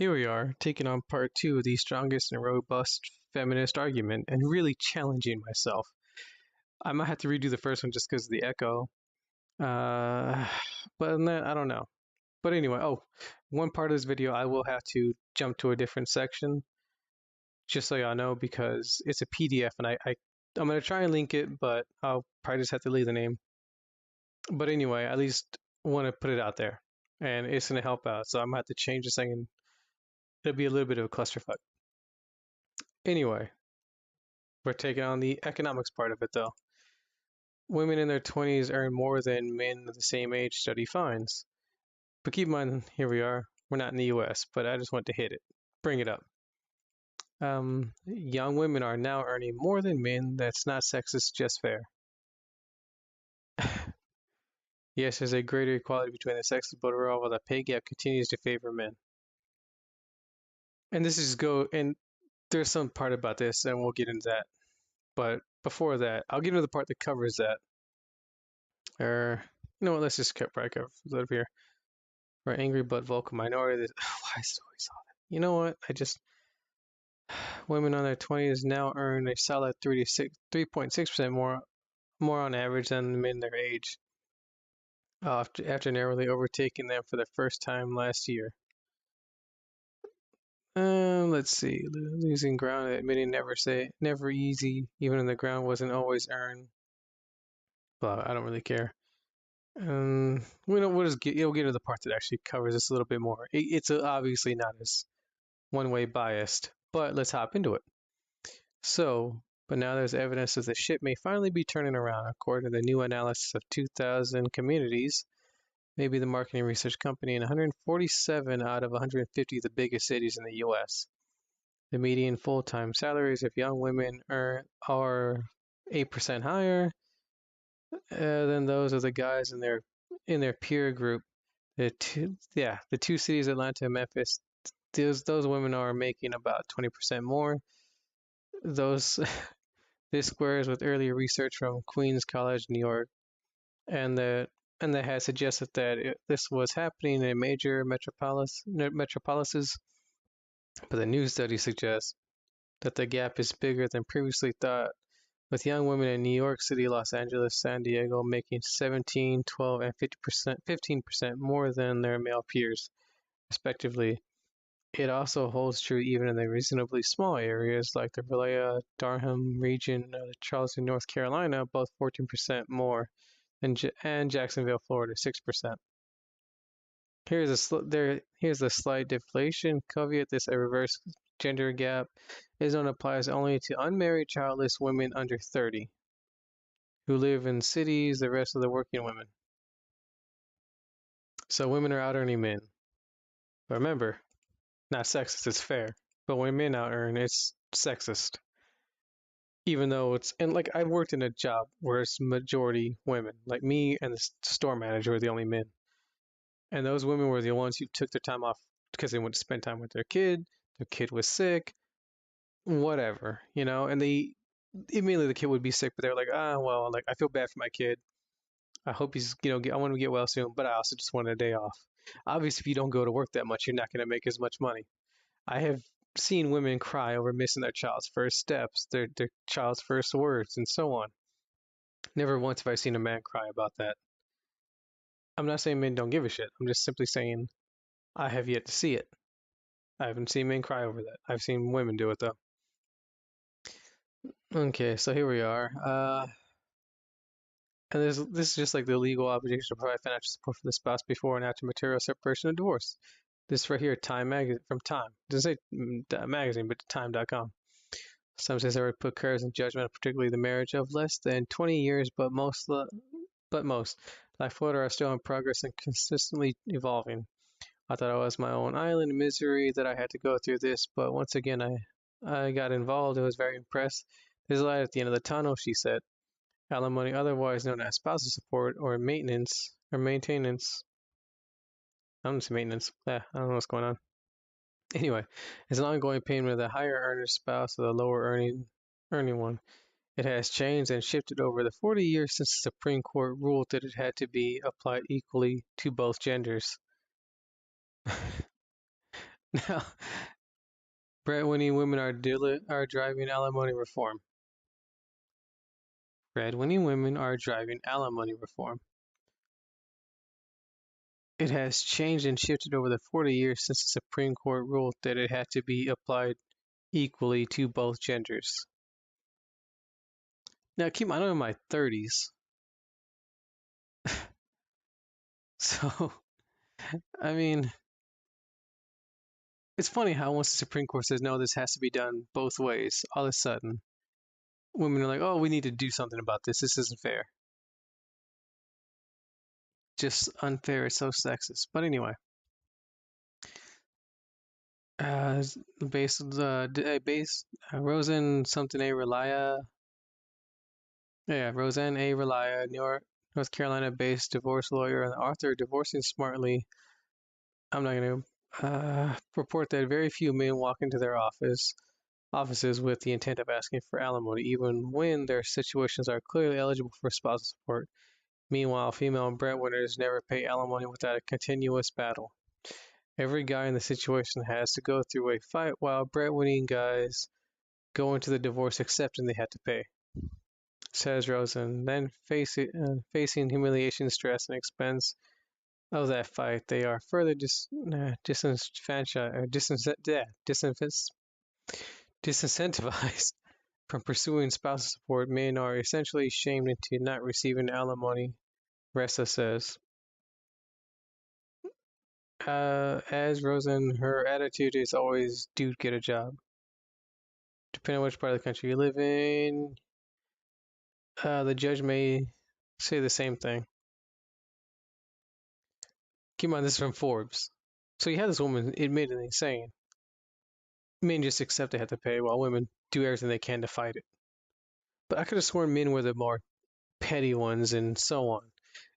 Here we are, taking on part two of the strongest and robust feminist argument and really challenging myself. I might have to redo the first one just because of the echo. Uh, but then, I don't know. But anyway, one part of this video I will have to jump to a different section, just so y'all know, because it's a PDF and I'm going to try and link it, but I'll probably just have to leave the name. But anyway, at least want to put it out there and it's going to help out. So I'm going to have to change this thing and it'll be a little bit of a clusterfuck. Anyway, we're taking on the economics part of it though. Women in their 20s earn more than men of the same age, study finds. But keep in mind, here we are. We're not in the US, but I just want to hit it, bring it up. Young women are now earning more than men. That's not sexist, just fair. Yes, there's a greater equality between the sexes, but overall, the pay gap continues to favor men. And this is and there's some part about this, and we'll get into that. But before that, I'll get into the part that covers that. You know what? Let's just probably cover a little here. For angry but vocal minority. Why is it always all that? You know what? Women on their 20s now earn a solid 3.6% more on average than men their age, after narrowly overtaking them for the first time last year. Let's see. Losing ground, admitting never easy, even if the ground wasn't always earned. But I don't really care. We'll get to the part that actually covers this a little bit more. It's obviously not as one-way biased, but let's hop into it. But now there's evidence that the ship may finally be turning around, according to the new analysis of 2,000 communities. Maybe the marketing research company in 147 out of 150 of the biggest cities in the U.S. The median full-time salaries of young women are 8% higher than those of the guys in their peer group. The two cities, Atlanta and Memphis, those women are making about 20% more. This squares with earlier research from Queens College, New York, and that had suggested that this was happening in major metropolises, but the new study suggests that the gap is bigger than previously thought, with young women in New York City, Los Angeles, San Diego making 17, 12, and 15% more than their male peers, respectively. It also holds true even in the reasonably small areas like the Vallejo-Durham region of Charleston, North Carolina, both 14% more, and Jacksonville, Florida, 6%. Here's a slight deflation caveat. This reverse gender gap applies only to unmarried childless women under 30 who live in cities, the rest of the working women. So women are out earning men. But remember, not sexist, it's fair. But when men out earn, it's sexist. Even though I've worked in a job where it's majority women. Like me and the store manager are the only men. And those women were the ones who took their time off because they wanted to spend time with their kid was sick, whatever, and immediately the kid would be sick, but they were like, I feel bad for my kid. I hope he's, I want him to get well soon, but I also just wanted a day off. Obviously, if you don't go to work that much, you're not going to make as much money. I have seen women cry over missing their child's first steps, their child's first words, and so on. Never once have I seen a man cry about that. I'm not saying men don't give a shit. I'm just simply saying I have yet to see it. I haven't seen men cry over that. I've seen women do it though. Okay, so here we are. And this is just like the legal obligation to provide financial support for the spouse before and after material separation or divorce. This right here, Time magazine from Time. It doesn't say magazine, but time.com. Some states already put curves in judgment, particularly the marriage of less than 20 years, but most, like Florida, are still in progress and consistently evolving. I thought I was my own island of misery that I had to go through this, but once again, I got involved and was very impressed. There's a light at the end of the tunnel, she said. Alimony, otherwise known as spousal support or maintenance. I'm just maintenance. I don't know what's going on. Anyway, it's an ongoing payment of the higher earner spouse or the lower earning one. It has changed and shifted over the 40 years since the Supreme Court ruled that it had to be applied equally to both genders. Now, breadwinning women are driving alimony reform. Breadwinning women are driving alimony reform. It has changed and shifted over the 40 years since the Supreme Court ruled that it had to be applied equally to both genders. Now, keep in mind, I'm in my 30s. So, I mean, it's funny how once the Supreme Court says, no, this has to be done both ways, all of a sudden, women are like, oh, we need to do something about this. This isn't fair. Just unfair. It's so sexist. But anyway, uh, Rosen something A. Relia. Yeah, Roseanne A. Relia, North Carolina-based divorce lawyer and author of Divorcing Smartly. I'm not going to report that very few men walk into their offices with the intent of asking for alimony, even when their situations are clearly eligible for spousal support. Meanwhile, female breadwinners never pay alimony without a continuous battle. Every guy in the situation has to go through a fight, while breadwinning guys go into the divorce accepting they had to pay, says Rosen. Then facing humiliation, stress, and expense of that fight, they are further disincentivized from pursuing spousal support. Men are essentially shamed into not receiving alimony, Ressa says. As Rosen, her attitude is always, dude, get a job. Depending on which part of the country you live in, the judge may say the same thing. Keep in mind, this is from Forbes. So you have this woman admittedly saying, men just accept they have to pay while women do everything they can to fight it. But I could have sworn men were the more petty ones and so on.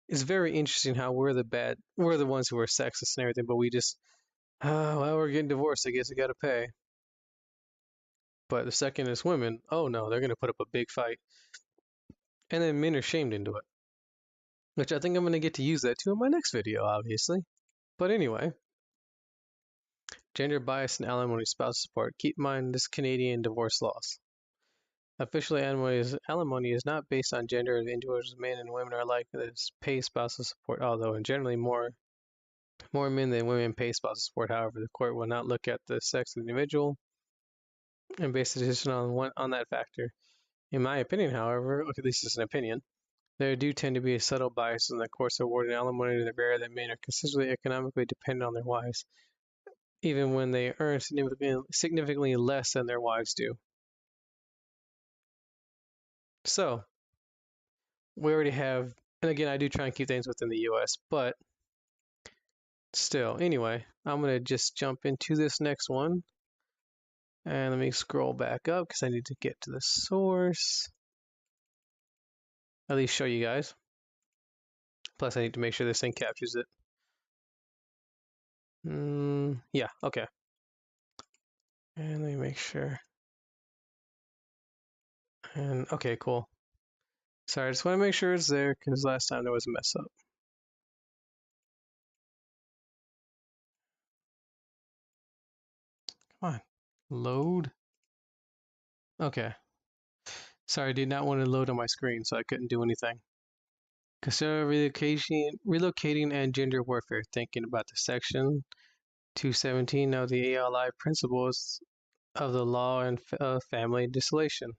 It's very interesting how we're the ones who are sexist and everything, but we just, oh, well, we're getting divorced. I guess we got to pay. But the second it's women, oh no, they're going to put up a big fight. And then men are shamed into it. Which I think I'm going to get to use that too in my next video, obviously. But anyway, gender bias and alimony spousal support. Keep in mind this Canadian divorce laws. Officially, alimony is not based on gender. Individuals, men and women are alike. That pay spousal support, although generally more men than women pay spousal support. However, the court will not look at the sex of the individual and base the decision on that factor. In my opinion, however, okay, this is an opinion, there do tend to be a subtle bias in the courts awarding alimony to the rare that men are consistently economically dependent on their wives, even when they earn significantly less than their wives do. So, we already have, and again, I do try and keep things within the US, but still, anyway, I'm going to just jump into this next one. And let me scroll back up because I need to get to the source. At least show you guys. Plus, I need to make sure this thing captures it. Yeah, okay. And let me make sure. And okay, cool. Sorry, I just want to make sure it's there because last time there was a mess up. Come on, load. Okay. Sorry, I did not want to load on my screen, so I couldn't do anything. Consider relocating and gender warfare. Thinking about the section 217 of the ALI principles of the law and family dissolution.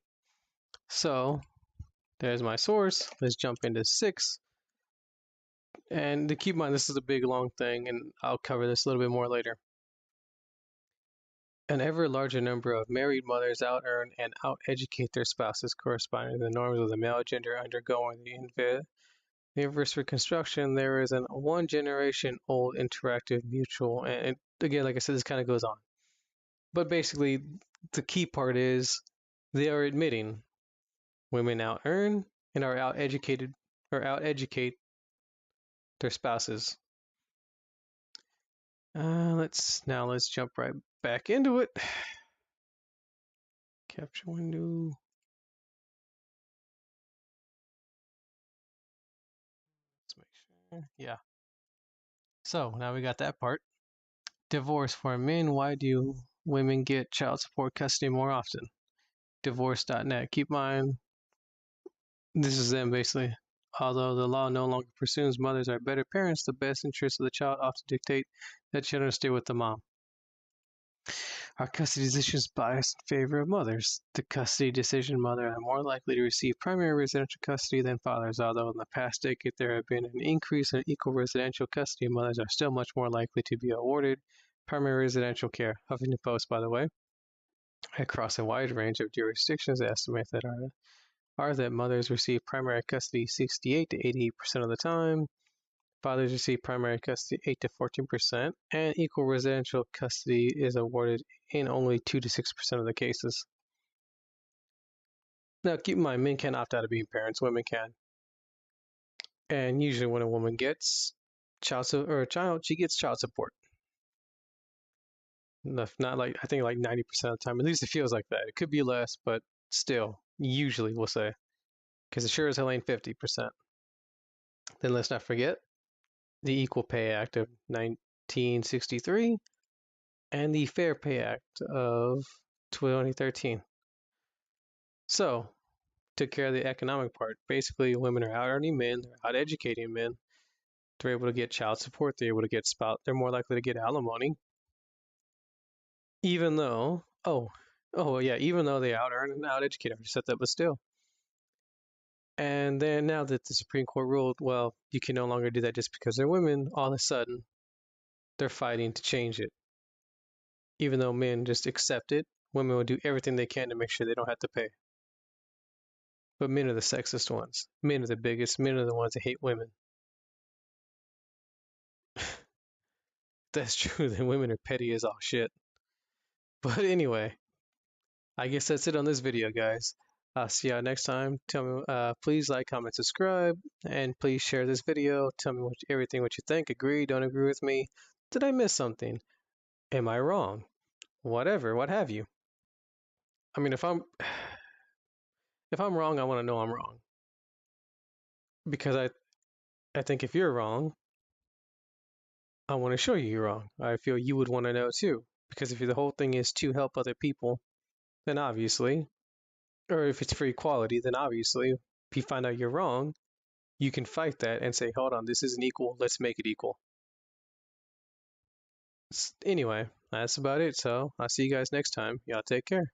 So there's my source. Let's jump into 6. And to keep in mind, this is a big long thing, and I'll cover this a little bit more later. An ever larger number of married mothers out-earn and out-educate their spouses corresponding to the norms of the male gender undergoing the inverse reconstruction. There is an one generation old interactive mutual, and again, like I said, this kind of goes on. But basically, the key part is they are admitting women out-earn and are out-educated or out-educate their spouses. Let's jump right back into it. Capture window. Let's make sure. Yeah. So now we got that part. Divorce for men. Why do women get child support custody more often? Divorce.net. Keep in mind, this is them basically. Although the law no longer presumes mothers are better parents, the best interests of the child often dictate that children stay with the mom. Our custody decisions biased in favor of mothers. The custody decision mother are more likely to receive primary residential custody than fathers, although in the past decade there have been an increase in equal residential custody. Mothers are still much more likely to be awarded primary residential care. Huffington Post, by the way, across a wide range of jurisdictions, estimate that mothers receive primary custody 68 to 88% of the time. Fathers receive primary custody 8 to 14%, and equal residential custody is awarded in only 2 to 6% of the cases. Now, keep in mind, men can opt out of being parents, women can. And usually, when a woman gets a child, she gets child support. Not like, I think like 90% of the time, at least it feels like that. It could be less, but still, usually we'll say, because it sure as hell ain't 50%. Then let's not forget the Equal Pay Act of 1963 and the Fair Pay Act of 2013. So, took care of the economic part. Basically, women are out earning men, they're out educating men. They're able to get child support, they're able to get they're more likely to get alimony. Even though, yeah, even though they out earn and out educate, I just said that, but still. And then now that the Supreme Court ruled, well, you can no longer do that just because they're women, all of a sudden, they're fighting to change it. Even though men just accept it, women will do everything they can to make sure they don't have to pay. But men are the sexist ones. Men are the biggest. Men are the ones that hate women. That's true. Then women are petty as all shit. But anyway, I guess that's it on this video, guys. I'll see y'all next time. Tell me, please like, comment, subscribe, and please share this video. Tell me everything what you think. Agree, don't agree with me. Did I miss something? Am I wrong? Whatever, what have you. I mean, if I'm wrong, I want to know I'm wrong. Because I think if you're wrong, I want to show you you're wrong. I feel you would want to know too. Because if the whole thing is to help other people, then obviously, or if it's for equality, then obviously, if you find out you're wrong, you can fight that and say, hold on, this isn't equal, let's make it equal. Anyway, that's about it. So I'll see you guys next time. Y'all take care.